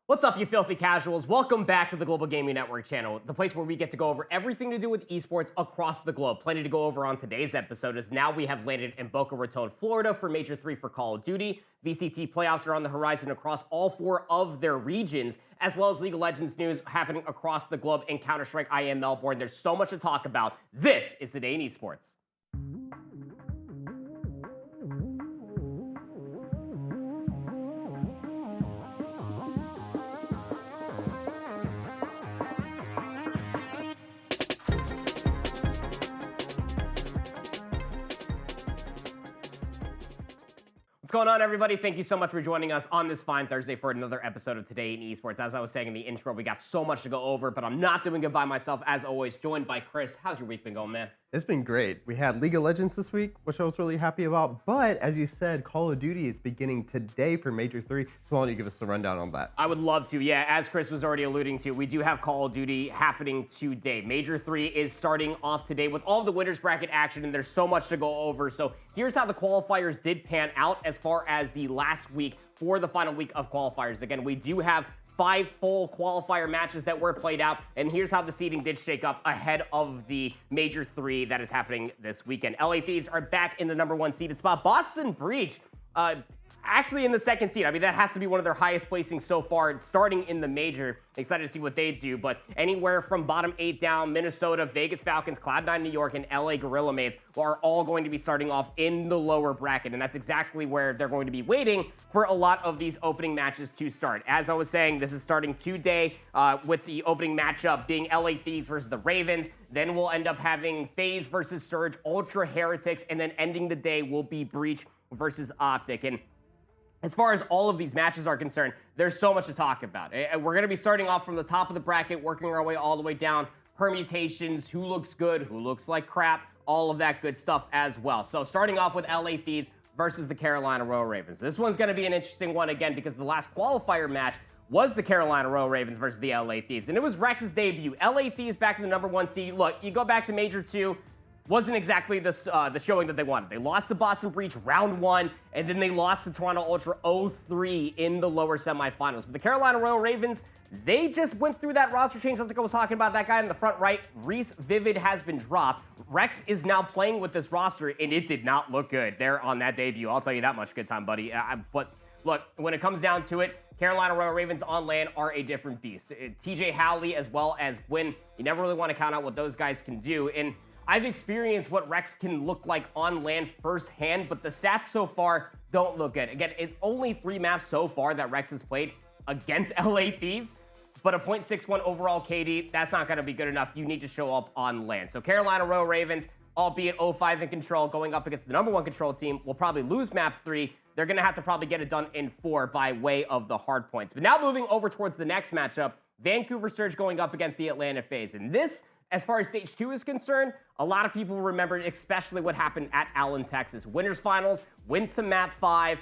What's up, you filthy casuals? Welcome back to the Global Gaming Network channel, the place where we get to go over everything to do with esports across the globe. Plenty to go over on today's episode, as now we have landed in Boca Raton, Florida for Major 3 for Call of Duty. VCT playoffs are on the horizon across all 4 of their regions, as well as League of Legends news happening across the globe in Counter-Strike IEM Melbourne. There's so much to talk about. This is Today in Esports. What's going on, everybody? Thank you so much for joining us on this fine Thursday for another episode of Today in Esports. As I was saying in the intro, we got so much to go over, but I'm not doing it by myself, as always, joined by Chris. How's your week been going, man? It's been great. We had League of Legends this week, which I was really happy about. But as you said, Call of Duty is beginning today for Major 3. So why don't you give us the rundown on that? I would love to. Yeah, as Chris was already alluding to, we do have Call of Duty happening today. Major 3 is starting off today with all of the winners bracket action, and there's so much to go over. So here's how the qualifiers did pan out as far as the last week for the final week of qualifiers. Again, we do have 5 full qualifier matches that were played out, and here's how the seeding did shake up ahead of the Major 3 that is happening this weekend. LA Thieves are back in the #1 seeded spot. Boston Breach, actually in the 2nd seed. I mean, that has to be one of their highest placings so far, starting in the Major. Excited to see what they do, but anywhere from bottom 8 down, Minnesota, Vegas Falcons, Cloud9 New York, and LA Gorilla Mates are all going to be starting off in the lower bracket, and that's exactly where they're going to be waiting for a lot of these opening matches to start. As I was saying, this is starting today with the opening matchup being LA Thieves versus the Ravens. Then we'll end up having Faze versus Surge, Ultra Heretics, and then ending the day will be Breach versus Optic. And as far as all of these matches are concerned, there's so much to talk about. We're going to be starting off from the top of the bracket, working our way all the way down, permutations, who looks good, who looks like crap, all of that good stuff as well. So starting off with LA Thieves versus the Carolina Royal Ravens. This one's going to be an interesting one again because the last qualifier match was the Carolina Royal Ravens versus the LA Thieves, and it was Rex's debut. LA Thieves back in the #1 seed. Look, you go back to Major 2, wasn't exactly the showing that they wanted. They lost to Boston Breach round 1, and then they lost to Toronto Ultra 0-3 in the lower semifinals. But the Carolina Royal Ravens, they just went through that roster change. Like I was talking about, that guy in the front right, Reese Vivid, has been dropped. Rex is now playing with this roster, and it did not look good there on that debut. I'll tell you that much. Good time, buddy. But look, when it comes down to it, Carolina Royal Ravens on land are a different beast. TJ Howley as well as Gwyn, you never really want to count out what those guys can do. And I've experienced what Rex can look like on land firsthand, but the stats so far don't look good. Again, it's only 3 maps so far that Rex has played against LA Thieves, but a .61 overall KD, that's not going to be good enough. You need to show up on land. So Carolina Royal Ravens, albeit 0-5 in control, going up against the #1 control team, will probably lose map 3. They're going to have to probably get it done in 4 by way of the hard points. But now moving over towards the next matchup, Vancouver Surge going up against the Atlanta Faze. And this, as far as Stage 2 is concerned, a lot of people remember especially what happened at Allen, Texas. Winners Finals, went to map 5.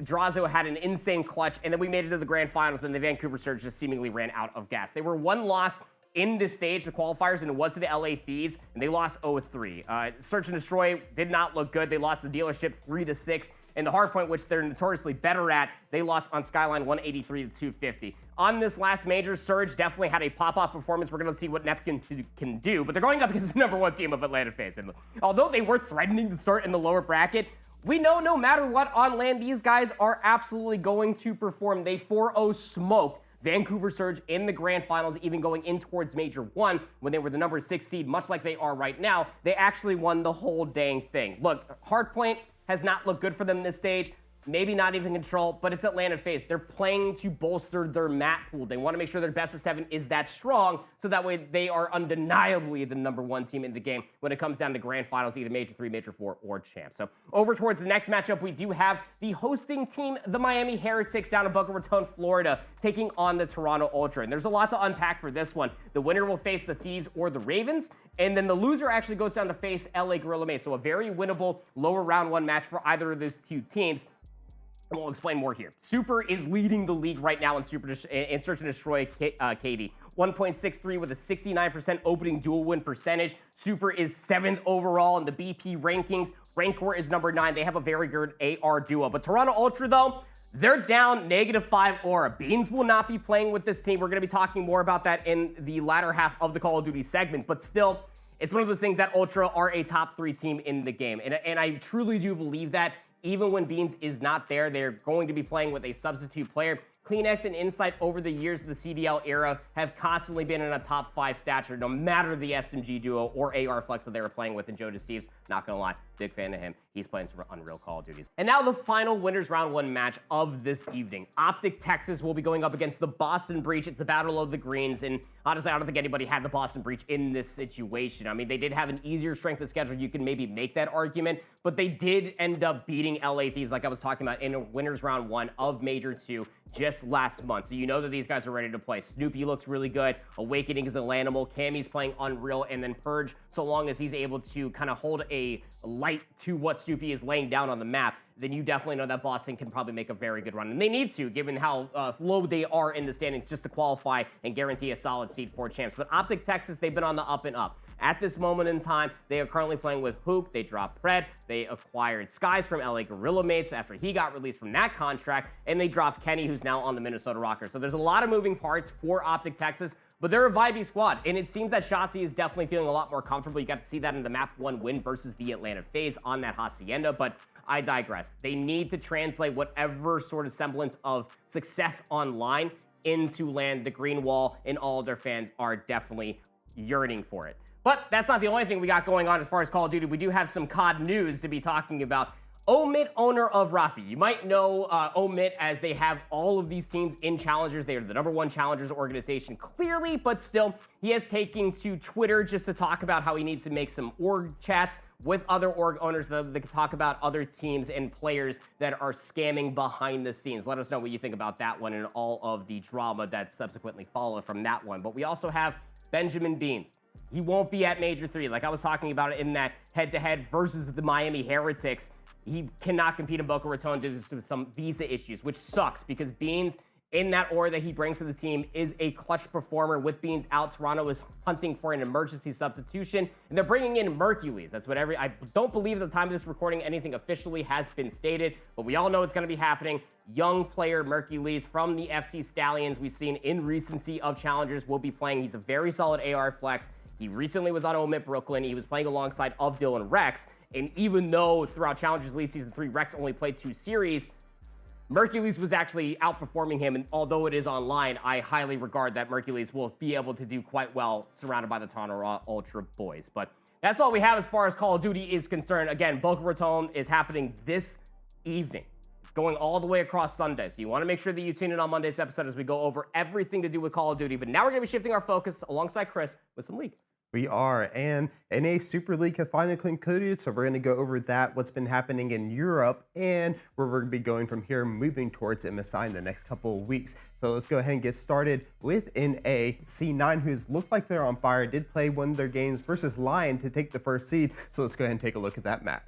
Drazo had an insane clutch, and then we made it to the grand finals, and the Vancouver Surge just seemingly ran out of gas. They were 1 loss in this stage, the qualifiers, and it was to the LA Thieves, and they lost 0-3. Search and Destroy did not look good. They lost the dealership 3-6. And the hardpoint, which they're notoriously better at, they lost on Skyline 183-250. On this last major, Surge definitely had a pop-off performance. We're going to see what Neptune can do, but they're going up against the #1 team of Atlanta Faze. And although they were threatening to start in the lower bracket, we know no matter what on land, these guys are absolutely going to perform. They 4-0 smoked Vancouver Surge in the grand finals, even going in towards Major 1 when they were the #6 seed, much like they are right now. They actually won the whole dang thing. Look, hardpoint has not looked good for them this stage. Maybe not even control, but it's Atlanta Faze. They're playing to bolster their map pool. They want to make sure their best of 7 is that strong, so that way they are undeniably the #1 team in the game when it comes down to grand finals, either Major 3, Major 4, or champ. So over towards the next matchup, we do have the hosting team, the Miami Heretics, down in Boca Raton, Florida, taking on the Toronto Ultra. And there's a lot to unpack for this one. The winner will face the Thieves or the Ravens, and then the loser actually goes down to face LA Gorilla Mates. So a very winnable lower round 1 match for either of those 2 teams. And we'll explain more here. Super is leading the league right now in Search and Destroy KD. 1.63 with a 69% opening dual win percentage. Super is 7th overall in the BP rankings. Rancor is number 9. They have a very good AR duo. But Toronto Ultra, though, They're down -5 aura. Beans will not be playing with this team. We're going to be talking more about that in the latter half of the Call of Duty segment, but still, it's one of those things that Ultra are a top 3 team in the game. And I truly do believe that even when Beans is not there, they're going to be playing with a substitute player. CleanX and Insight over the years of the CDL era have constantly been in a top 5 stature, no matter the SMG duo or AR flex that they were playing with. And Joe Thieves, not gonna lie, big fan of him. He's playing some unreal Call of Duties. And now the final winners round 1 match of this evening. Optic Texas will be going up against the Boston Breach. It's a battle of the greens, and honestly, I don't think anybody had the Boston Breach in this situation. I mean, they did have an easier strength of schedule. You can maybe make that argument, but they did end up beating LA Thieves, like I was talking about, in a winners round 1 of Major 2 just last month. So you know that these guys are ready to play. Snoopy looks really good. Awakening is an animal. Cammy's playing unreal. And then Purge, so long as he's able to kind of hold a light to what Snoopy is laying down on the map, then you definitely know that Boston can probably make a very good run. And they need to, given how low they are in the standings, just to qualify and guarantee a solid seed for champs. But Optic Texas, they've been on the up and up. At this moment in time, they are currently playing with Hook. They dropped Pred. They acquired Skies from LA Gorilla Mates after he got released from that contract. And they dropped Kenny, who's now on the Minnesota Rockers. So there's a lot of moving parts for Optic Texas, but they're a vibey squad. And it seems that Shotzi is definitely feeling a lot more comfortable. You got to see that in the map 1 win versus the Atlanta Faze on that Hacienda. But I digress. They need to translate whatever sort of semblance of success online into land. The Green Wall and all of their fans are definitely yearning for it. But that's not the only thing we got going on as far as Call of Duty. We do have some COD news to be talking about. Omit, owner of Rafi. You might know Omit as they have all of these teams in Challengers. They are the #1 Challengers organization, clearly, but still, he has taken to Twitter just to talk about how he needs to make some org chats with other org owners that can talk about other teams and players that are scamming behind the scenes. Let us know what you think about that one and all of the drama that subsequently followed from that one. But we also have Benjamin Beans. He won't be at Major 3. Like I was talking about it in that head-to-head versus the Miami Heretics. He cannot compete in Boca Raton due to some visa issues, which sucks because Beans, in that aura that he brings to the team, is a clutch performer. With Beans out, Toronto is hunting for an emergency substitution, and they're bringing in Mercules. That's what I don't believe at the time of this recording anything officially has been stated, but we all know it's going to be happening. Young player Mercules from the FC Stallions we've seen in recency of Challengers will be playing. He's a very solid AR flex. He recently was on Omit Brooklyn. He was playing alongside of Dylan Rex. And even though throughout Challengers League Season 3, Rex only played 2 series, Mercules was actually outperforming him. And although it is online, I highly regard that Mercules will be able to do quite well surrounded by the Toronto Ultra boys. But that's all we have as far as Call of Duty is concerned. Again, Boca Raton is happening this evening. It's going all the way across Sunday. So you want to make sure that you tune in on Monday's episode as we go over everything to do with Call of Duty. But now we're going to be shifting our focus alongside Chris with some League. We are, and NA Super League have finally concluded, so we're going to go over that, what's been happening in Europe, and where we're going to be going from here, moving towards MSI in the next couple of weeks. So let's go ahead and get started with NA. C9, who's looked like they're on fire, did play one of their games versus Lyon to take the first seed, so let's go ahead and take a look at that match.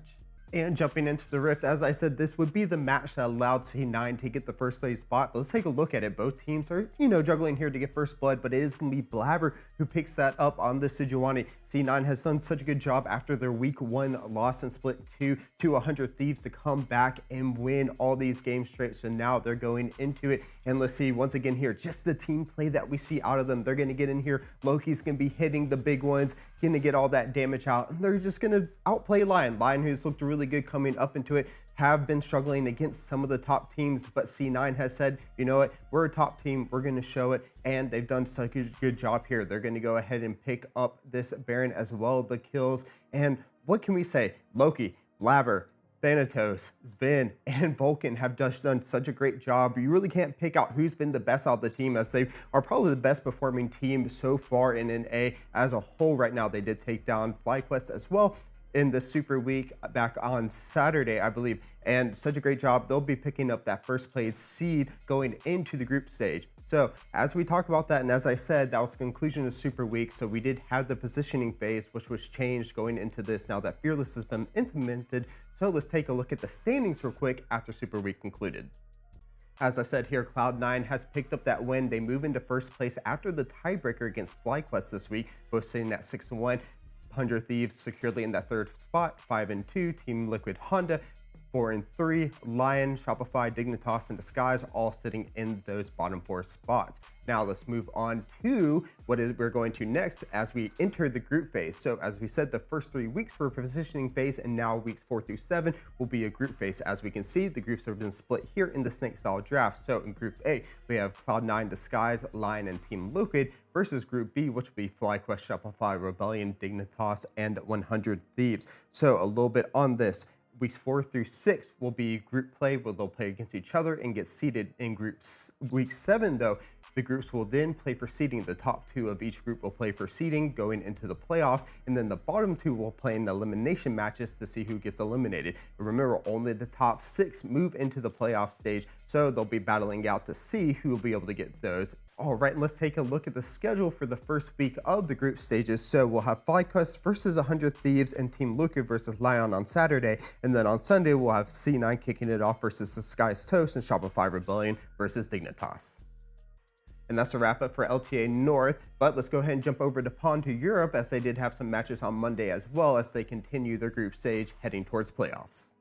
And jumping into the Rift, as I said, this would be the match that allowed C9 to get the first place spot. But let's take a look at it. Both teams are, juggling here to get first blood, but it is going to be Blabber who picks that up on the Sejuani. C9 has done such a good job after their week 1 loss and split 2 to 100 Thieves to come back and win all these games straight. So now they're going into it. And let's see, once again here, just the team play that we see out of them. They're going to get in here. Loki's going to be hitting the big ones, going to get all that damage out. And they're just going to outplay Lyon. Lyon, who's looked really good coming up into it, have been struggling against some of the top teams, but C9 has said, you know what, we're a top team, we're going to show it, and they've done such a good job here. They're going to go ahead and pick up this Baron as well, the kills. And what can we say? Loki, Blabber, Thanatos, Sven, and Vulcan have just done such a great job. You really can't pick out who's been the best out of the team, as they are probably the best performing team so far in NA as a whole right now. They did take down FlyQuest as well in the Super Week back on Saturday, I believe, and such a great job. They'll be picking up that first place seed going into the group stage. So as we talk about that, and as I said, that was the conclusion of Super Week. So we did have the positioning phase, which was changed going into this now that Fearless has been implemented. So let's take a look at the standings real quick after Super Week concluded. As I said here, Cloud9 has picked up that win. They move into first place after the tiebreaker against FlyQuest this week, both sitting at 6-1. 100 Thieves securely in that third spot, 5-2. Team Liquid Honda 4 and 3, Lyon, Shopify, Dignitas, and Disguise all sitting in those bottom 4 spots. Now let's move on to we're going to next as we enter the group phase. So as we said, the first 3 weeks were positioning phase, and now weeks 4 through 7 will be a group phase. As we can see, the groups have been split here in the snake style draft. So in Group A, we have Cloud9, Disguise, Lyon, and Team Liquid versus Group B, which will be FlyQuest, Shopify, Rebellion, Dignitas, and 100 Thieves. So a little bit on this. Weeks 4 through 6 will be group play, where they'll play against each other and get seeded in groups. Week 7, though, the groups will then play for seeding. The top 2 of each group will play for seeding going into the playoffs, and then the bottom 2 will play in elimination matches to see who gets eliminated. But remember, only the top 6 move into the playoff stage, so they'll be battling out to see who will be able to get those. All right, and let's take a look at the schedule for the first week of the group stages. So we'll have FlyQuest versus 100 Thieves and Team Liquid versus Lyon on Saturday. And then on Sunday, we'll have C9 kicking it off versus Disguise Toast and Shopify Rebellion versus Dignitas. And that's a wrap up for LTA North, but let's go ahead and jump over to Europe, as they did have some matches on Monday as well, as they continue their group stage heading towards playoffs.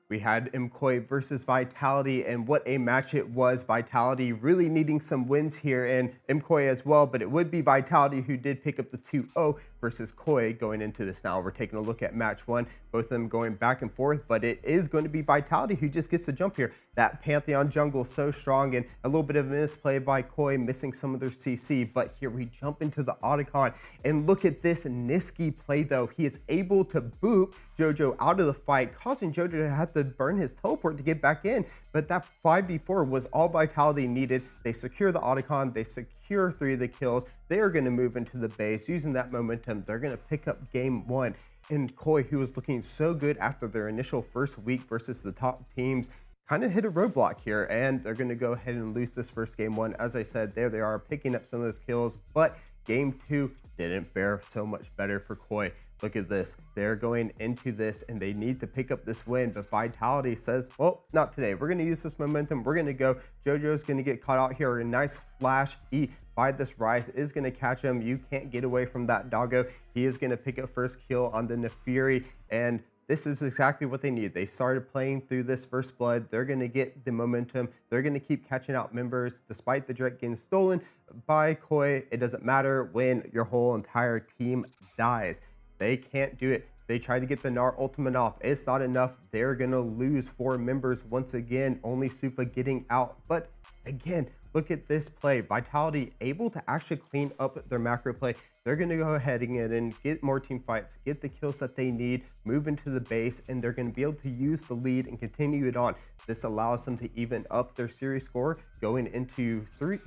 We had MKOI versus Vitality, and what a match it was. Vitality really needing some wins here, and MKOI as well, but it would be Vitality who did pick up the 2-0 versus KOI going into this. Now we're taking a look at match 1, both of them going back and forth, but it is going to be Vitality who just gets the jump here. That Pantheon jungle so strong, and a little bit of misplay by KOI, missing some of their CC, but here we jump into the Otacon, and look at this Niski play though. He is able to boot JoJo out of the fight, causing JoJo to have to burn his teleport to get back in, but that 5v4 was all Vitality needed. They secure the Otacon, they secure 3 of the kills. They are going to move into the base. Using that momentum, they're going to pick up game 1. And KOI, who was looking so good after their initial first week versus the top teams, kind of hit a roadblock here, and they're going to go ahead and lose this first game 1. As I said, there they are picking up some of those kills, but game 2 didn't fare so much better for KOI. Look at this. They're going into this and they need to pick up this win, but Vitality says, well, not today. We're going to use this momentum. We're going to go. JoJo's going to get caught out here. A nice flash E by this Rise is going to catch him. You can't get away from that doggo. He is going to pick up first kill on the Nefiri, and this is exactly what they need. They started playing through this first blood. They're going to get the momentum. They're going to keep catching out members. Despite the Drake getting stolen by KOI, it doesn't matter when your whole entire team dies. They can't do it. They tried to get the Gnar ultimate off. It's not enough. They're going to lose 4 members once again. Only Supa getting out. But again, look at this play. Vitality able to actually clean up their macro play. They're going to go ahead and get more team fights, get the kills that they need, move into the base, and they're going to be able to use the lead and continue it on. This allows them to even up their series score going into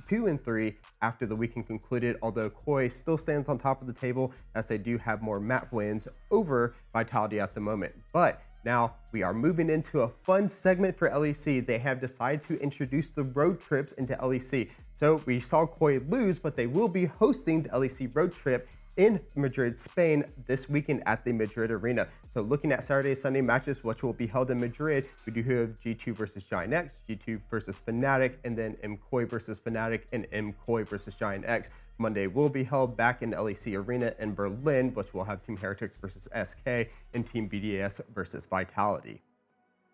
2 and 3 after the weekend concluded, although KOI still stands on top of the table as they do have more map wins over Vitality at the moment. But now we are moving into a fun segment for LEC. They have decided to introduce the road trips into LEC. So we saw KOI lose, but they will be hosting the LEC road trip in Madrid, Spain this weekend at the Madrid Arena. So looking at Saturday, Sunday matches, which will be held in Madrid, we do have G2 versus Giant X, G2 versus Fnatic, and then MKOI versus Fnatic and MKOI versus Giant X. Monday will be held back in the LEC Arena in Berlin, which will have Team Heretics versus SK and Team BDS versus Vitality.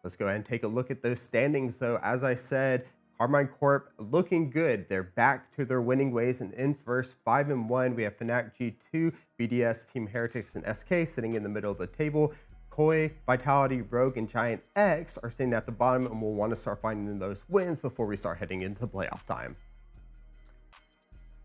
Let's go ahead and take a look at those standings though. As I said, Carmine Corp looking good. They're back to their winning ways and in first, 5-1. We have Fnatic, G2, BDS, Team Heretics, and SK sitting in the middle of the table. KOI, Vitality, Rogue, and Giant X are sitting at the bottom, and we'll want to start finding those wins before we start heading into playoff time.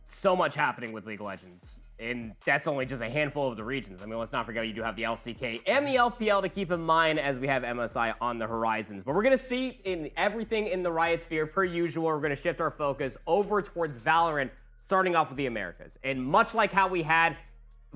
So much happening with League of Legends, and that's only just a handful of the regions. I mean, let's not forget you do have the LCK and the LPL to keep in mind as we have MSI on the horizons. But we're going to see in everything in the Riot sphere, per usual, we're going to shift our focus over towards VALORANT, starting off with the Americas. And much like how we had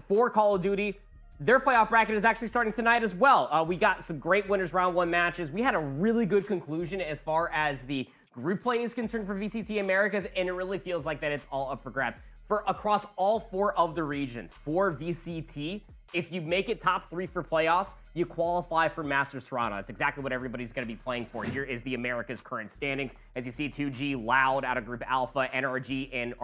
for Call of Duty, their playoff bracket is actually starting tonight as well. We got some great winners round 1 matches. We had a really good conclusion as far as the group play is concerned for VCT Americas, and it really feels like that it's all up for grabs. For across all 4 of the regions, for VCT, if you make it top 3 for playoffs, you qualify for Masters Toronto. That's exactly what everybody's going to be playing for. Here is the Americas current standings. As you see, 2G, Loud out of Group Alpha, NRG,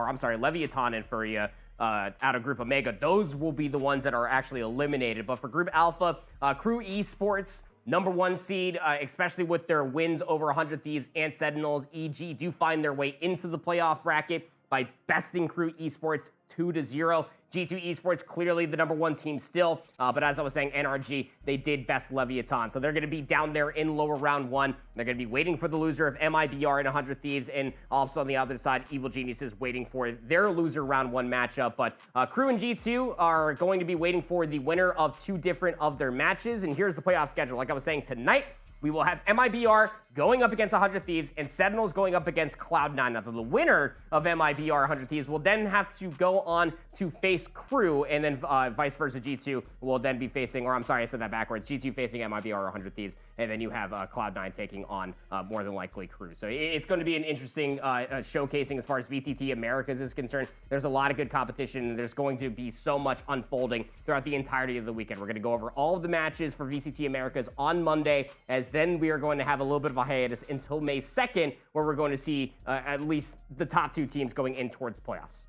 Leviathan and Furia out of Group Omega. Those will be the ones that are actually eliminated. But for Group Alpha, Crew Esports, number 1 seed, especially with their wins over 100 Thieves and Sentinels. EG do find their way into the playoff bracket by besting Crew Esports 2-0. G2 Esports, clearly the number 1 team still, but as I was saying, NRG, they did best Leviathan. So they're going to be down there in lower round 1. They're going to be waiting for the loser of MIBR and 100 Thieves, and also on the other side, Evil Geniuses waiting for their loser round 1 matchup. But Crew and G2 are going to be waiting for the winner of 2 different of their matches, and here's the playoff schedule. Like I was saying, tonight, we will have MIBR going up against 100 Thieves and Sentinels going up against Cloud9. Now, the winner of MIBR 100 Thieves will then have to go on to face Crew, and then vice versa, G2 will then be facing, or I'm sorry, I said that backwards, G2 facing MIBR 100 Thieves, and then you have Cloud9 taking on, more than likely, Crew. So it's going to be an interesting showcasing as far as VCT Americas is concerned. There's a lot of good competition, and there's going to be so much unfolding throughout the entirety of the weekend. We're going to go over all of the matches for VCT Americas on Monday, as then we are going to have a little bit of a hiatus until May 2nd, where we're going to see at least the top 2 teams going in towards playoffs.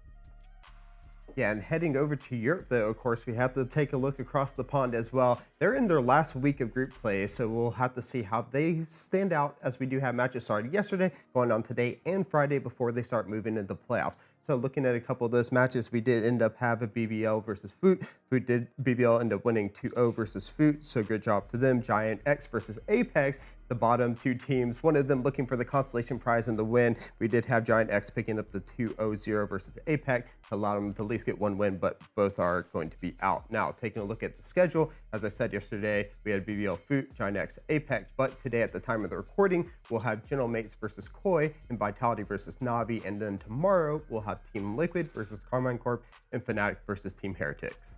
Yeah, and heading over to Europe, though, of course, we have to take a look across the pond as well. They're in their last week of group play, so we'll have to see how they stand out, as we do have matches started yesterday, going on today and Friday before they start moving into playoffs. So looking at a couple of those matches, we did end up having BBL versus Foot. BBL end up winning 2-0 versus Foot, so good job to them. Giant X versus Apex, the bottom 2 teams, one of them looking for the consolation prize in the win. We did have Giant X picking up the 2-0 versus Apex, allowed them to at least get 1 win, but both are going to be out. Now, taking a look at the schedule, as I said yesterday, we had BBL Foot, Giant X, Apex, but today at the time of the recording, we'll have General Mates versus Koi and Vitality versus Navi, and then tomorrow we'll have Team Liquid versus Carmine Corp and Fnatic versus Team Heretics.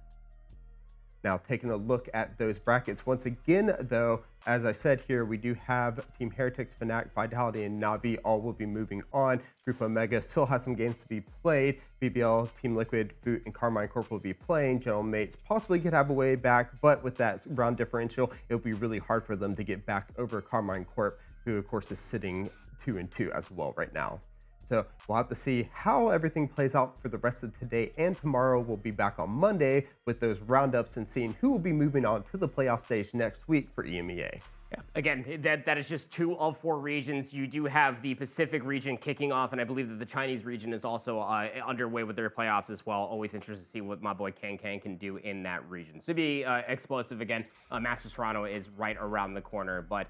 Now, taking a look at those brackets, once again, though, as I said here, we do have Team Heretics, Fnatic, Vitality, and Navi all will be moving on. Group Omega still has some games to be played. BBL, Team Liquid, Foot, and Carmine Corp will be playing. General Mates possibly could have a way back, but with that round differential, it'll be really hard for them to get back over Carmine Corp, who, of course, is sitting 2-2 as well right now. So we'll have to see how everything plays out for the rest of today and tomorrow. We'll be back on Monday with those roundups and seeing who will be moving on to the playoff stage next week for EMEA. Yeah. Again, that is just 2 of 4 regions. You do have the Pacific region kicking off, and I believe that the Chinese region is also underway with their playoffs as well. Always interested to see what my boy Kang can do in that region. So be explosive again. Masters Toronto is right around the corner, but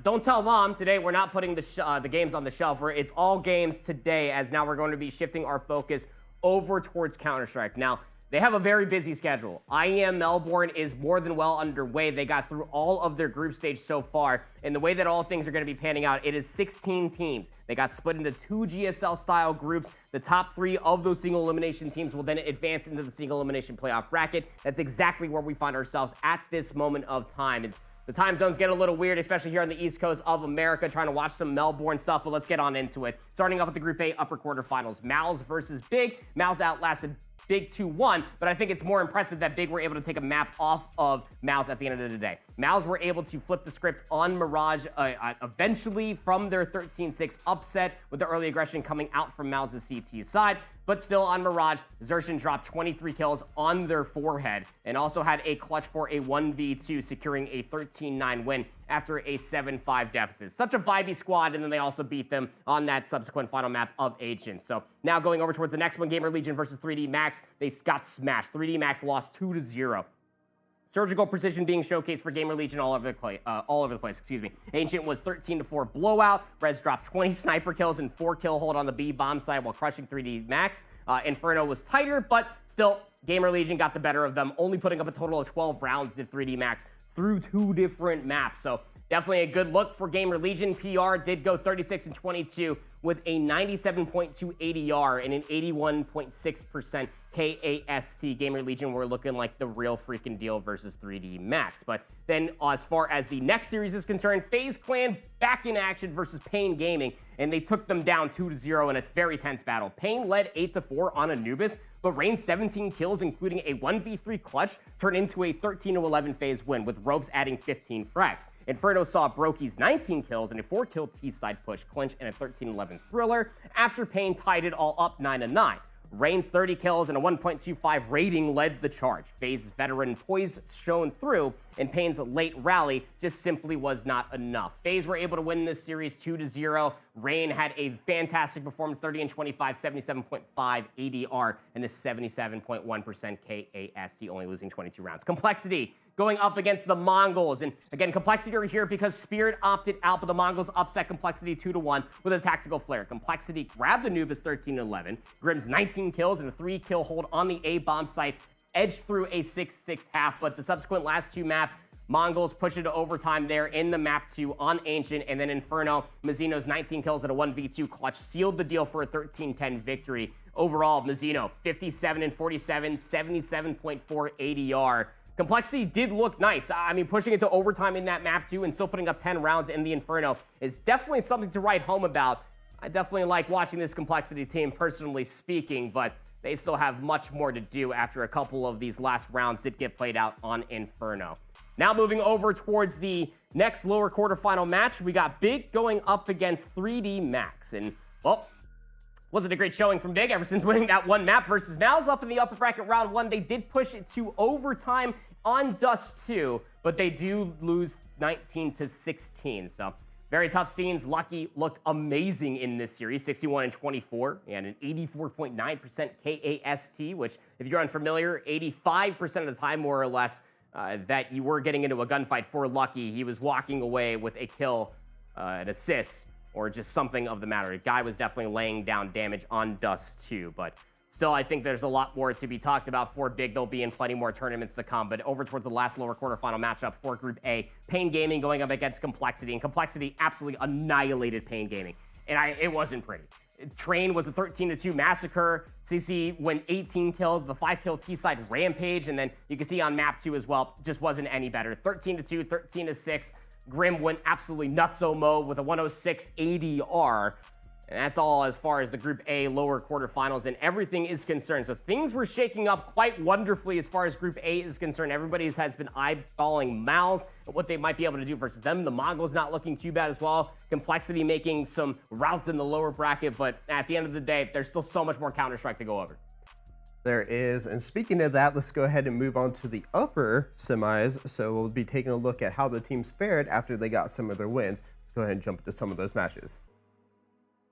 don't tell mom today we're not putting the games on the shelf. It's all games today, as now we're going to be shifting our focus over towards Counter-Strike. Now, they have a very busy schedule. IEM Melbourne is more than well underway. They got through all of their group stage so far. And the way that all things are going to be panning out, it is 16 teams. They got split into 2 GSL-style groups. The top 3 of those single elimination teams will then advance into the single elimination playoff bracket. That's exactly where we find ourselves at this moment of time. The time zones get a little weird, especially here on the East Coast of America, trying to watch some Melbourne stuff, but let's get on into it. Starting off with the Group A upper quarterfinals. Mals versus Big. Mals outlasted Big 2-1, but I think it's more impressive that Big were able to take a map off of Mals at the end of the day. Mals were able to flip the script on Mirage eventually from their 13-6 upset, with the early aggression coming out from Mals' CT side, but still on Mirage, Xerxin dropped 23 kills on their forehead and also had a clutch for a 1v2, securing a 13-9 win after a 7-5 deficit. Such a vibey squad, and then they also beat them on that subsequent final map of Agents. So now going over towards the next one, Gamer Legion versus 3D Max. They got smashed. 3D Max lost 2-0. Surgical precision being showcased for Gamer Legion all over the place. Excuse me. Ancient was 13-4 blowout. Rez dropped 20 sniper kills and 4 kill hold on the B bomb side while crushing 3D Max. Inferno was tighter, but still, Gamer Legion got the better of them, only putting up a total of 12 rounds did 3D Max through 2 different maps. So definitely a good look for Gamer Legion. PR did go 36-22 with a 97.2 ADR and an 81.6% KAST. Gamer Legion were looking like the real freaking deal versus 3D Max. But then as far as the next series is concerned, FaZe Clan back in action versus Pain Gaming, and they took them down 2-0 in a very tense battle. Pain led 8-4 on Anubis, but Rain's 17 kills, including a 1v3 clutch, turned into a 13-11 FaZe win, with Ropes adding 15 frags. Inferno saw Brokey's 19 kills and a 4-kill T-side push clinch and a 13-11 thriller, after Pain tied it all up 9-9. Rain's 30 kills and a 1.25 rating led the charge. Faze's veteran poise shone through, and Payne's late rally just simply was not enough. Faze were able to win this series 2-0. Rain had a fantastic performance, 30 and 25, 77.5 ADR, and a 77.1% KAST, only losing 22 rounds. Complexity going up against the Mongols. And again, Complexity are here because Spirit opted out, but the Mongols upset Complexity 2-1 with a tactical flare. Complexity grabbed Anubis 13-11. Grim's 19 kills and a 3-kill hold on the A-bomb site edged through a 6-6 half, but the subsequent last two maps, Mongols push it to overtime there in the map 2 on Ancient, and then Inferno, Mazzino's 19 kills and a 1v2 clutch sealed the deal for a 13-10 victory. Overall, Mazzino, 57 and 47, 77.4 ADR. Complexity did look nice. I mean, pushing it to overtime in that map 2 and still putting up 10 rounds in the Inferno is definitely something to write home about. I definitely like watching this Complexity team, personally speaking, but they still have much more to do after a couple of these last rounds did get played out on Inferno. Now moving over towards the next lower quarterfinal match, we got Big going up against 3D Max. And, well, wasn't a great showing from Big ever since winning that one map versus Mal's up in the upper bracket round 1. They did push it to overtime on Dust 2, but they do lose 19-16. So very tough scenes. Lucky looked amazing in this series, 61 and 24, and an 84.9% KAST, which, if you're unfamiliar, 85% of the time, more or less, that you were getting into a gunfight for Lucky, he was walking away with a kill, an assist, or just something of the matter. The guy was definitely laying down damage on Dust 2, but still, I think there's a lot more to be talked about for Big. They'll be in plenty more tournaments to come, but over towards the last lower quarterfinal matchup for Group A, Pain Gaming going up against Complexity, and Complexity absolutely annihilated Pain Gaming, and it wasn't pretty. Train was a 13-2 massacre. CC went 18 kills, the 5-kill T-side Rampage, and then you can see on map 2 as well, just wasn't any better. 13-2, 13-6. Grim went absolutely nutso mode with a 106 ADR. And that's all as far as the Group A lower quarterfinals and everything is concerned. So things were shaking up quite wonderfully as far as Group A is concerned. Everybody has been eyeballing Mal's and what they might be able to do versus them. The Mongols not looking too bad as well. Complexity making some routes in the lower bracket, but at the end of the day, there's still so much more Counter-Strike to go over. There is, and speaking of that, let's go ahead and move on to the upper semis. So we'll be taking a look at how the teams fared after they got some of their wins. Let's go ahead and jump into some of those matches.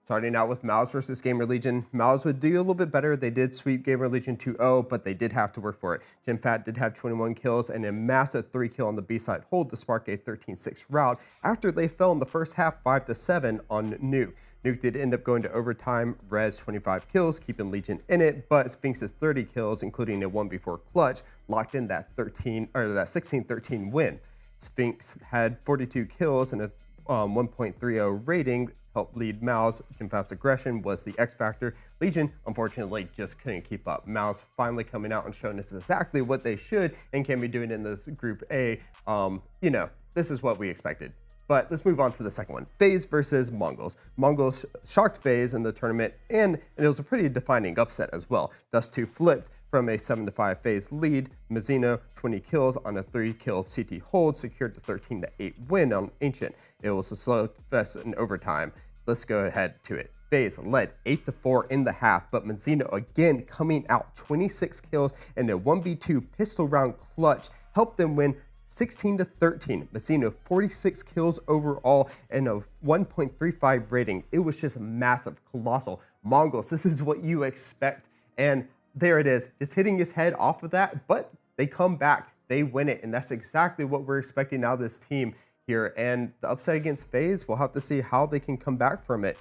Starting out with Mouse versus Gamer Legion. Mouse would do a little bit better. They did sweep Gamer Legion 2-0, but they did have to work for it. Jim Fat did have 21 kills and a massive 3-kill on the B-side hold to spark a 13-6 rout after they fell in the first half 5-7 on Nuke. Nuke did end up going to overtime, Rez 25 kills, keeping Legion in it, but Sphinx's 30 kills, including a 1v4 clutch, locked in that 16-13 win. Sphinx had 42 kills and a 1.30 rating, helped lead Mouse. Jim Fat's aggression was the X factor. Legion, unfortunately, just couldn't keep up. Mouse finally coming out and showing us exactly what they should and can be doing in this Group A. This is what we expected. But let's move on to the second one. Faze versus Mongols. Mongols shocked Faze in the tournament, and it was a pretty defining upset as well. Dust 2 flipped from a 7-5 Faze lead. Mazzino, 20 kills on a 3-kill CT hold, secured the 13-8 win on Ancient. It was a slow fest in overtime. Let's go ahead to it. Faze led 8-4 in the half, but Mazzino again coming out 26 kills and a 1v2 pistol round clutch helped them win 16-13. Mazzino 46 kills overall and a 1.35 rating. It was just massive, colossal. Mongols, this is what you expect. And there it is, just hitting his head off of that, but they come back, they win it, and that's exactly what we're expecting out of this team here. And the upset against Faze, we'll have to see how they can come back from it,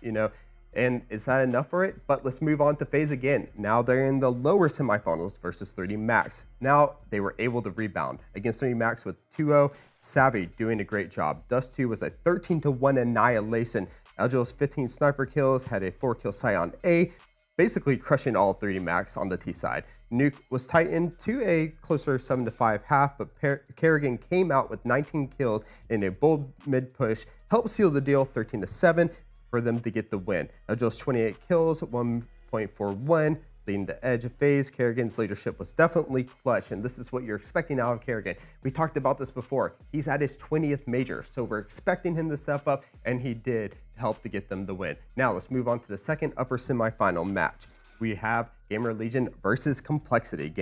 And is that enough for it? But let's move on to Faze again. Now they're in the lower semifinals versus 3D Max. Now they were able to rebound against 3D Max with 2-0. Savvy doing a great job. Dust 2 was a 13-1 annihilation. Elgil's 15 sniper kills, had a 4-kill Scion A, basically crushing all 3D Max on the T side. Nuke was tightened to a closer 7-5 half, but Kerrigan came out with 19 kills in a bold mid push, helped seal the deal 13-7 for them to get the win. Elgil's 28 kills, 1.41, leading the edge of Faze. Kerrigan's leadership was definitely clutch, and this is what you're expecting out of Kerrigan. We talked about this before. He's at his 20th major, so we're expecting him to step up, and he did help to get them the win. Now let's move on to the second upper semifinal match. We have Gamer Legion versus Complexity.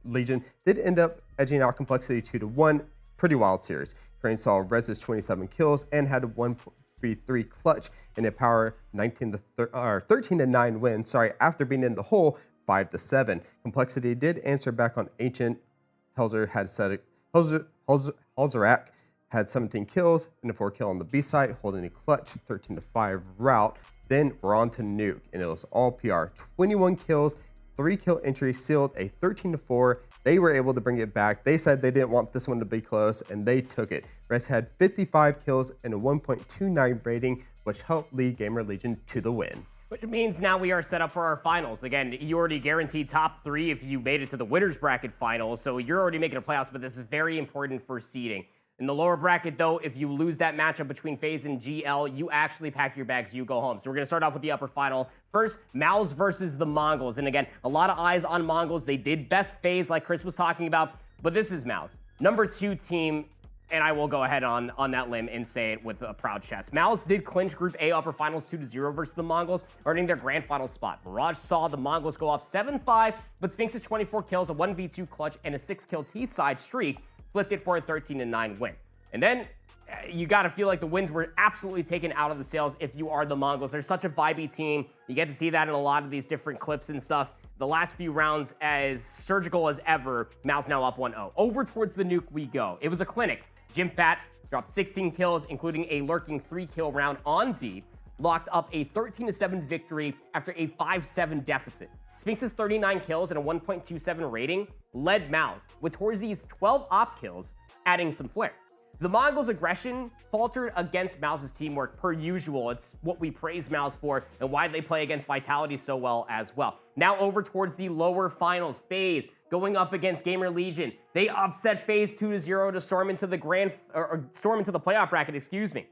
Legion did end up edging out Complexity 2-1. Pretty wild series. Train saw Rez's 27 kills and had a 1v3 clutch in a power 13-9 win. After being in the hole 5-7. Complexity did answer back on Ancient. Halzarak had 17 kills and a 4 kill on the B side, holding a clutch 13-5 route. Then we're on to Nuke, and it was all PR. 21 kills, 3 kill entry, sealed a 13-4. They were able to bring it back. They said they didn't want this one to be close, and they took it. Rez had 55 kills and a 1.29 rating, which helped lead Gamer Legion to the win. Which means now we are set up for our finals. Again, you already guaranteed top 3 if you made it to the winners bracket finals, so you're already making a playoffs, but this is very important for seeding. In the lower bracket, though, if you lose that matchup between FaZe and GL, you actually pack your bags, you go home. So we're going to start off with the upper final. First, Mouse versus the Mongols. And again, a lot of eyes on Mongols. They did best FaZe, like Chris was talking about, but this is Mouse. Number 2 team, and I will go ahead on that limb and say it with a proud chest. Mouse did clinch Group A upper finals 2-0 versus the Mongols, earning their grand final spot. Mirage saw the Mongols go up 7-5, but Sphinx's 24 kills, a 1v2 clutch, and a 6-kill T-side streak flipped it for a 13-9 win. And then you got to feel like the wins were absolutely taken out of the sails if you are the Mongols. They're such a vibey team. You get to see that in a lot of these different clips and stuff. The last few rounds as surgical as ever. Mouse now up 1-0. Over towards the nuke we go. It was a clinic. Jim Fat dropped 16 kills, including a lurking 3-kill round on B. Locked up a 13-7 victory after a 5-7 deficit. Sphinx's 39 kills and a 1.27 rating led Mouse, with Torzi's 12 op kills adding some flair. The Mongols' aggression faltered against Mouse's teamwork per usual. It's what we praise Mouse for and why they play against Vitality so well as well. Now over towards the lower finals. FaZe going up against Gamer Legion. They upset FaZe 2-0 to storm into the playoff bracket, excuse me.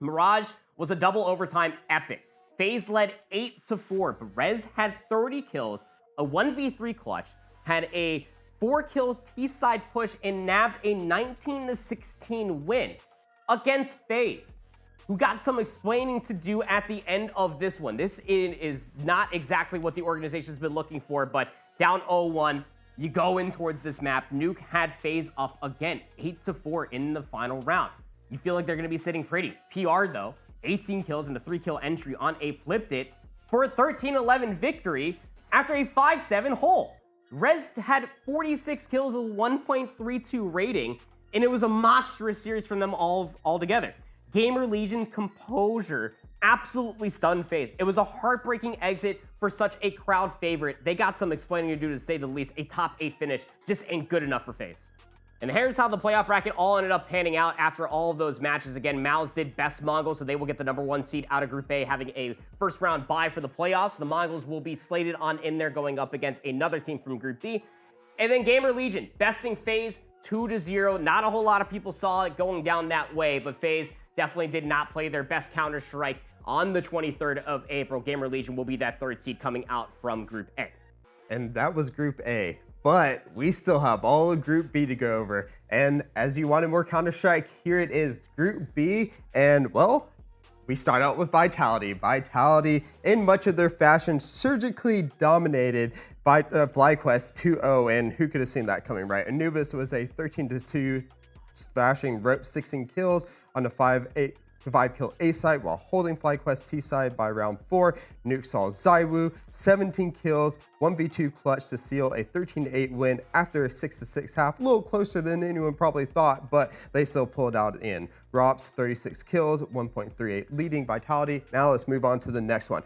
Mirage was a double overtime epic. FaZe led 8-4, but Rez had 30 kills, a 1v3 clutch, had a 4-kill T-side push, and nabbed a 19-16 win against FaZe, who got some explaining to do at the end of this one. This is not exactly what the organization's been looking for, but down 0-1, you go in towards this map. Nuke had FaZe up again, 8-4 in the final round. You feel like they're going to be sitting pretty. PR, though, 18 kills and a 3-kill entry on a flipped it for a 13-11 victory after a 5-7 hole. Rez had 46 kills, a 1.32 rating, and it was a monstrous series from them all together. Gamer Legion's composure absolutely stunned FaZe. It was a heartbreaking exit for such a crowd favorite. They got some explaining to do, to say the least. A top 8 finish just ain't good enough for FaZe. And here's how the playoff bracket all ended up panning out after all of those matches. Again, Mouse did best Mongols, so they will get the number 1 seed out of Group A, having a first round bye for the playoffs. The Mongols will be slated on in there going up against another team from Group B. And then Gamer Legion, besting FaZe 2-0. Not a whole lot of people saw it going down that way, but FaZe definitely did not play their best Counter-Strike on the 23rd of April. Gamer Legion will be that 3rd seed coming out from Group A. And that was Group A. But we still have all of Group B to go over. And as you wanted more Counter-Strike, here it is, Group B. And, well, we start out with Vitality. Vitality, in much of their fashion, surgically dominated by FlyQuest 2-0. And who could have seen that coming, right? Anubis was a 13-2 slashing rope 16 kills on a 5-kill A side while holding FlyQuest T side by round 4. Nuke saw Zywoo 17 kills, 1v2 clutch to seal a 13-8 win after a 6-6 half. A little closer than anyone probably thought, but they still pulled out in. Rops 36 kills, 1.38 leading Vitality. Now let's move on to the next one.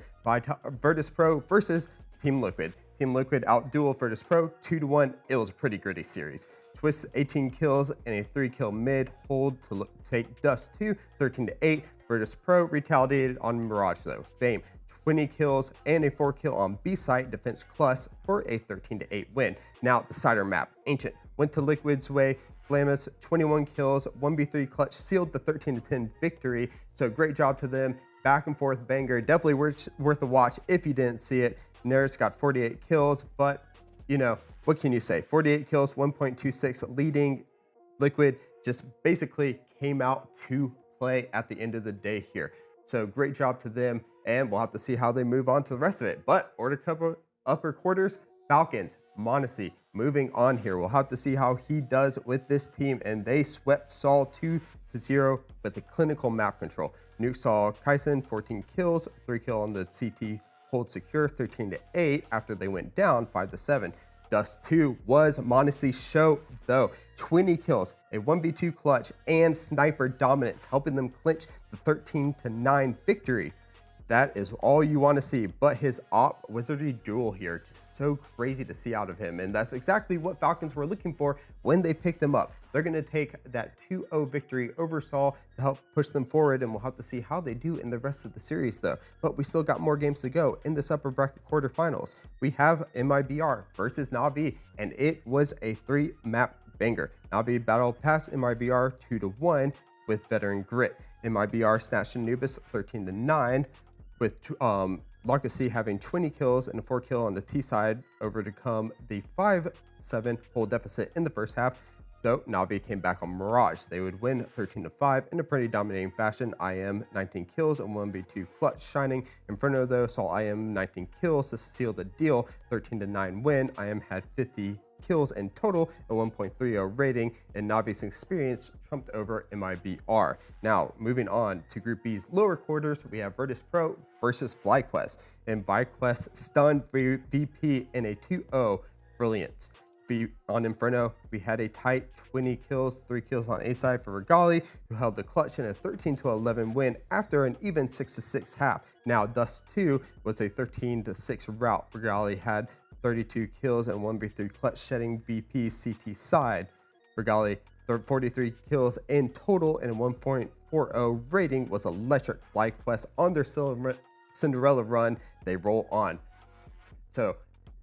Virtus Pro versus Team Liquid. Team Liquid out-dueled Virtus Pro 2-1. It was a pretty gritty series. Twist 18 kills and a 3-kill mid hold to take Dust 2, 13-8. Virtus Pro retaliated on Mirage though. Fame 20 kills and a 4-kill on B site Defense Plus for a 13-8 win. Now the cider map. Ancient went to Liquid's way. Flamus 21 kills, 1v3 clutch sealed the 13-10 victory. So great job to them. Back and forth banger. Definitely worth a watch if you didn't see it. Neris got 48 kills, but you know, what can you say? 48 kills, 1.26 leading. Liquid just basically came out to play at the end of the day here. So great job to them, and we'll have to see how they move on to the rest of it. But upper quarters, Falcons, Mondesi. Moving on here, we'll have to see how he does with this team, and they swept Saul 2-0 with a clinical map control. Nuke saw Kaisen 14 kills, 3 kill on the CT hold secure 13-8 after they went down 5-7. Dust 2 was Mondesi's show though. 20 kills, a 1v2 clutch, and sniper dominance, helping them clinch the 13-9 victory. That is all you want to see, but his op wizardry duel here, just so crazy to see out of him, and that's exactly what Falcons were looking for when they picked him up. They're going to take that 2-0 victory over Saul to help push them forward, and we'll have to see how they do in the rest of the series though. But we still got more games to go in this upper bracket quarterfinals. We have MIBR versus Na'Vi, and it was a 3-map banger. Na'Vi battled past MIBR 2-1 with veteran grit. MIBR snatched Anubis 13-9. With Legacy having 20 kills and a 4 kill on the T side, overcome the 5-7 whole deficit in the first half. Though Na'Vi came back on Mirage, they would win 13-5 in a pretty dominating fashion. IEM 19 kills and 1v2 clutch shining. Inferno though saw IEM 19 kills to seal the deal, 13-9 win. IEM had 50 kills in total, a 1.30 rating, and Na'Vi's experience trumped over MIBR. Now, moving on to Group B's lower quarters, we have Virtus Pro versus FlyQuest, and FlyQuest stunned VP in a 2-0 brilliance. On Inferno, we had a tight 20 kills, 3 kills on A side for Regali, who held the clutch in a 13-11 win after an even 6-6 half. Now, Dust 2 was a 13-6 rout. Regali had 32 kills and 1v3 clutch, shedding VP CT side. Regali, 43 kills in total and a 1.40 rating, was electric. FlyQuest on their Cinderella run, they roll on. So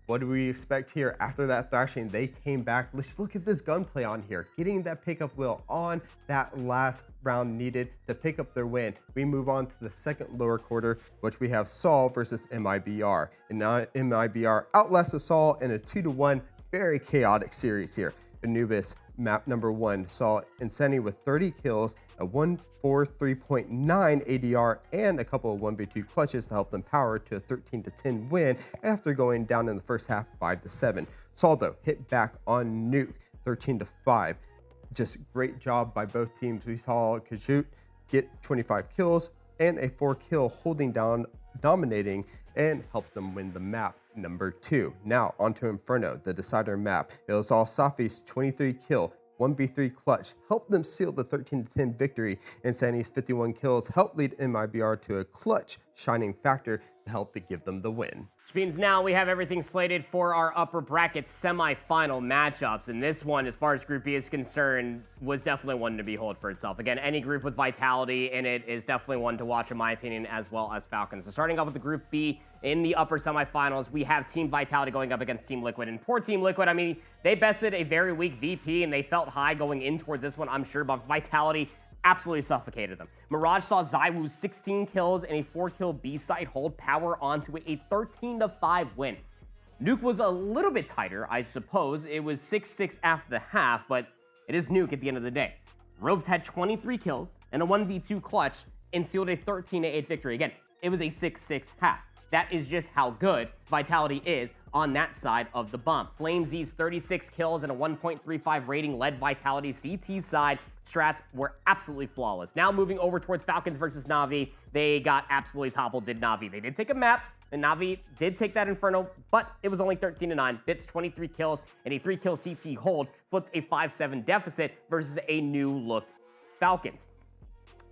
what do we expect here after that thrashing? They came back. Let's look at this gunplay on here, getting that pickup wheel on that last round needed to pick up their win. We move on to the second lower quarter, which we have Saul versus MIBR. And now MIBR outlasted Saul in a 2-1 very chaotic series here. Anubis, map number 1, saw Insanity with 30 kills, a 143.9 ADR, and a couple of 1v2 clutches to help them power to a 13-10 win after going down in the first half 5-7. Saul though hit back on Nuke 13-5. Just great job by both teams. We saw Kajut get 25 kills and a 4 kill holding down, dominating, and helped them win the map number 2. Now onto Inferno, the decider map. It was all Safi's 23 kill, 1v3 clutch helped them seal the 13-10 victory, and Sandy's 51 kills helped lead MIBR to a clutch shining factor to help to give them the win. Which means now we have everything slated for our upper bracket semi-final matchups, and this one, as far as Group B is concerned, was definitely one to behold for itself. Again, any group with Vitality in it is definitely one to watch, in my opinion, as well as Falcons. So starting off with the Group B, in the upper semifinals, we have Team Vitality going up against Team Liquid, and poor Team Liquid, I mean, they bested a very weak VP, and they felt high going in towards this one, I'm sure, but Vitality absolutely suffocated them. Mirage saw Zywoo's 16 kills and a 4-kill B-side hold power onto a 13-5 win. Nuke was a little bit tighter, I suppose. It was 6-6 after the half, but it is Nuke at the end of the day. Robes had 23 kills and a 1v2 clutch and sealed a 13-8 victory. Again, it was a 6-6 half. That is just how good Vitality is on that side of the bump. FlameZ's 36 kills and a 1.35 rating led Vitality's CT side. Strats were absolutely flawless. Now moving over towards Falcons versus Na'Vi, they got absolutely toppled, did Na'Vi. They did take a map, and Na'Vi did take that Inferno, but it was only 13-9. Bits 23 kills and a 3-kill CT hold flipped a 5-7 deficit versus a new-looked Falcons.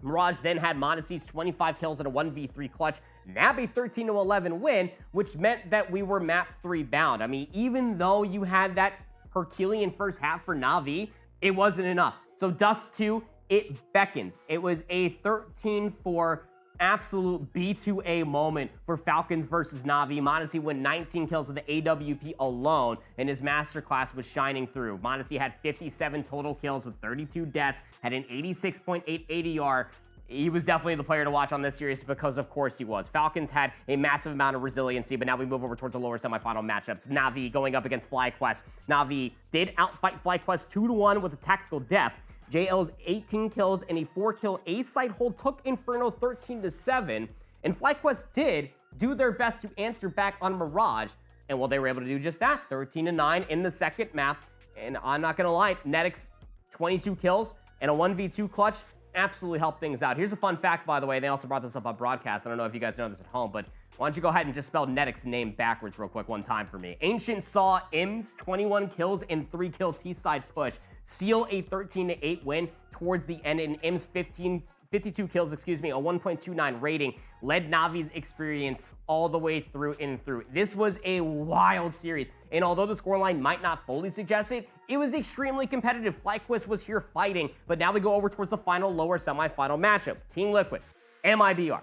Mirage then had Mondesi's 25 kills and a 1v3 clutch, nab a 13-11 win, which meant that we were map 3 bound. I mean, even though you had that Herculean first half for Na'Vi, it wasn't enough. So Dust 2, it beckons. It was a 13-4 absolute B2A moment for Falcons versus Na'Vi. Mondesi won 19 kills with the AWP alone, and his masterclass was shining through. Mondesi had 57 total kills with 32 deaths, had an 86.8 ADR. He was definitely the player to watch on this series because, of course, he was. Falcons had a massive amount of resiliency, but now we move over towards the lower semifinal matchups. Na'Vi going up against FlyQuest. Na'Vi did outfight FlyQuest 2-1 with a tactical depth. JL's 18 kills and a 4-kill A-side hold took Inferno 13-7, and FlyQuest did do their best to answer back on Mirage, And well, they were able to do just that, 13-9 in the second map. And I'm not going to lie, Heretics, 22 kills and a 1v2 clutch absolutely helped things out. Here's a fun fact, by the way. They also brought this up on broadcast. I don't know if you guys know this at home, but why don't you go ahead and just spell Heretics' name backwards real quick one time for me. Ancient saw IM's 21 kills and 3-kill T-side push seal a 13-8 win towards the end, and IM's 52 kills, a 1.29 rating, led Navi's experience all the way through and through. This was a wild series, and although the scoreline might not fully suggest it, it was extremely competitive. FlyQuest was here fighting, but now we go over towards the final lower semifinal matchup. Team Liquid, MIBR.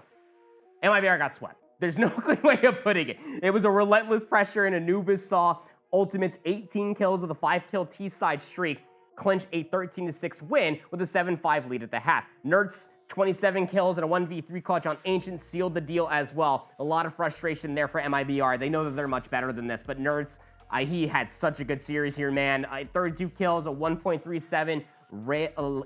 MIBR got swept. There's no clean way of putting it. It was a relentless pressure, and Anubis saw Ultimate's 18 kills with a 5-kill T-side streak clinch a 13-6 win with a 7-5 lead at the half. Nerds 27 kills and a 1v3 clutch on Ancient sealed the deal as well. A lot of frustration there for MIBR. They know that they're much better than this, but Nerds, he had such a good series here, man. 32 kills, a 1.37,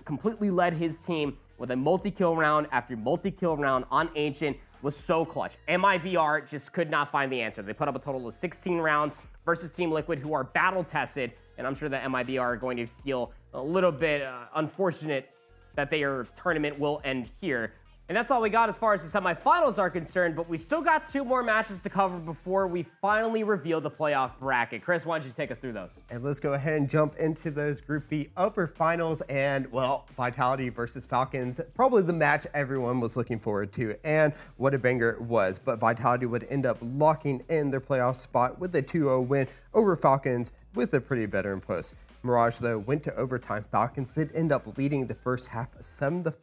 completely led his team with a multi-kill round after multi-kill round on Ancient. Was so clutch. MIBR just could not find the answer. They put up a total of 16 rounds versus Team Liquid, who are battle-tested, and I'm sure that MIBR are going to feel a little bit unfortunate that their tournament will end here. And that's all we got as far as the semifinals are concerned, but we still got 2 more matches to cover before we finally reveal the playoff bracket. Chris, why don't you take us through those? And let's go ahead and jump into those Group B upper finals, and well, Vitality versus Falcons, probably the match everyone was looking forward to, and what a banger it was. But Vitality would end up locking in their playoff spot with a 2-0 win over Falcons with a pretty veteran post. Mirage, though, went to overtime. Falcons did end up leading the first half 7-5.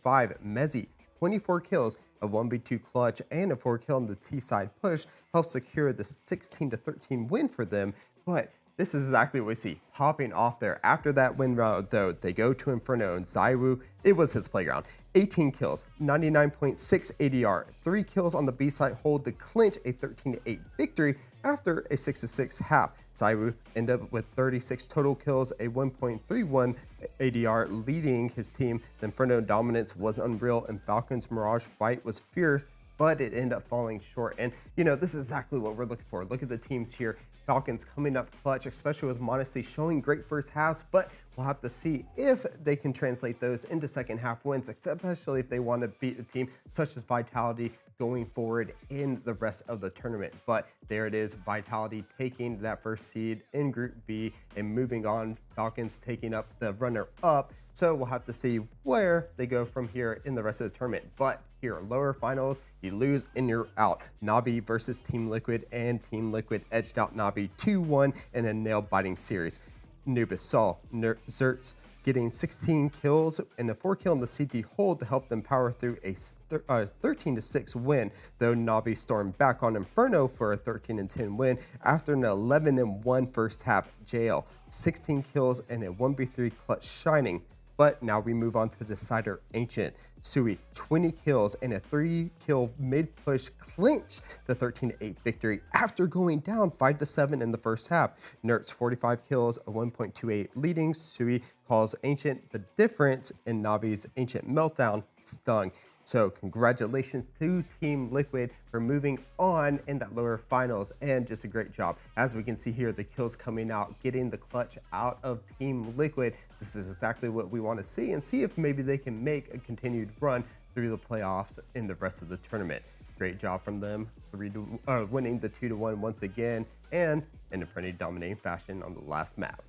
Mezzi, 24 kills, a 1v2 clutch, and a 4-kill on the T-side push helped secure the 16-13 win for them. But this is exactly what we see popping off there. After that win round, though, they go to Inferno, and Zywoo, it was his playground. 18 kills, 99.6 ADR, 3 kills on the B-side hold to clinch a 13-8 victory after a 6-6 half. Zywoo ended up with 36 total kills, a 1.31 ADR, leading his team. The Inferno dominance was unreal, and Falcons' Mirage fight was fierce, but it ended up falling short. And, you know, this is exactly what we're looking for. Look at the teams here. Falcons coming up clutch, especially with Modesty showing great first halves, but we'll have to see if they can translate those into second half wins, especially if they want to beat a team such as Vitality going forward in the rest of the tournament. But there it is, Vitality taking that first seed in Group B and moving on, Falcons taking up the runner-up. So we'll have to see where they go from here in the rest of the tournament. But here, lower finals, you lose and you're out. Navi versus Team Liquid, and Team Liquid edged out Navi 2-1 in a nail-biting series. Anubis saw Zerts getting 16 kills and a 4-kill in the CT hold to help them power through a 13-6 win, though Navi stormed back on Inferno for a 13-10 win after an 11-1 first half. JL, 16 kills and a 1v3 clutch shining. But now we move on to the decider, Ancient. Sui, 20 kills and a 3-kill mid-push clinch the 13-8 victory after going down 5-7 in the first half. Nerds, 45 kills, a 1.28 leading. Sui calls Ancient the difference, in Navi's Ancient meltdown stung. So congratulations to Team Liquid for moving on in that lower finals, and just a great job. As we can see here, the kills coming out, getting the clutch out of Team Liquid. This is exactly what we want to see, and see if maybe they can make a continued run through the playoffs in the rest of the tournament. Great job from them, winning the 2-1 once again, and in a pretty dominating fashion on the last map.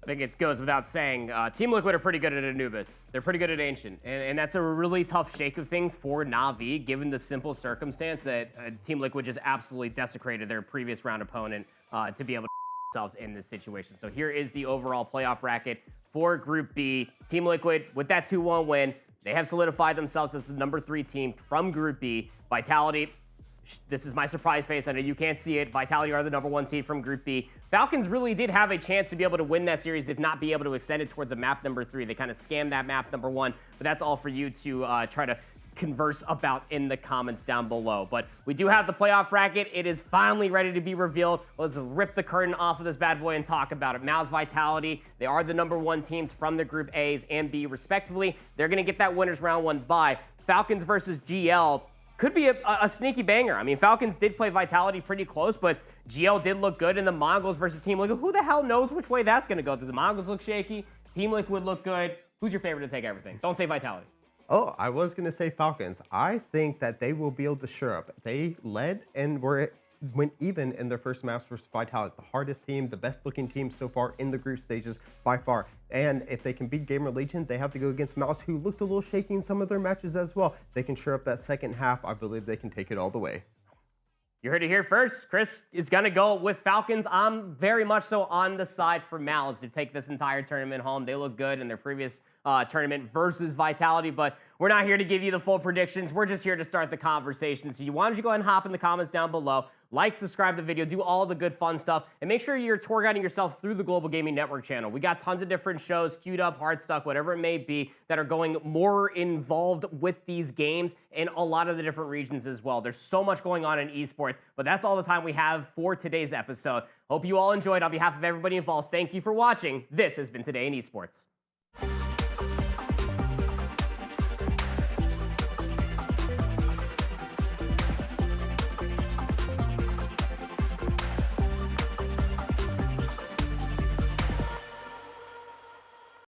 I think it goes without saying, Team Liquid are pretty good at Anubis. They're pretty good at Ancient. And that's a really tough shake of things for Navi, given the simple circumstance that Team Liquid just absolutely desecrated their previous round opponent to be able to themselves in this situation. So here is the overall playoff bracket for Group B. Team Liquid, with that 2-1 win, they have solidified themselves as the number 3 team from Group B. Vitality, this is my surprise face. I know you can't see it. Vitality are the number 1 seed from Group B. Falcons really did have a chance to be able to win that series, if not be able to extend it towards a map number 3. They kind of scammed that map number 1, but that's all for you to try to converse about in the comments down below. But we do have the playoff bracket. It is finally ready to be revealed. Let's rip the curtain off of this bad boy and talk about it. Mavs Vitality, they are the number 1 teams from the Group A's and B respectively. They're going to get that winners round 1 bye. Falcons versus GL could be a sneaky banger. I mean, Falcons did play Vitality pretty close, but GL did look good in the Mongols versus Team Liquid. Who the hell knows which way that's going to go? Does the Mongols look shaky? Team Liquid look good? Who's your favorite to take everything? Don't say Vitality. Oh, I was going to say Falcons. I think that they will be able to shore up. They led and went even in their first match versus Vitality. The hardest team, the best looking team so far in the group stages by far. And if they can beat Gamer Legion, they have to go against Mouse, who looked a little shaky in some of their matches as well. They can shore up that second half. I believe they can take it all the way. You heard it here first. Chris is going to go with Falcons. I'm very much so on the side for Malice to take this entire tournament home. They look good in their previous tournament versus Vitality, but we're not here to give you the full predictions. We're just here to start the conversation. So why don't you go ahead and hop in the comments down below, like, subscribe to the video, do all the good fun stuff, and make sure you're tour guiding yourself through the Global Gaming Network channel. We got tons of different shows queued up, hard stuck, whatever it may be, that are going more involved with these games in a lot of the different regions as well. There's so much going on in esports, but that's all the time we have for today's episode. Hope you all enjoyed. On behalf of everybody involved, thank you for watching. This has been Today in Esports.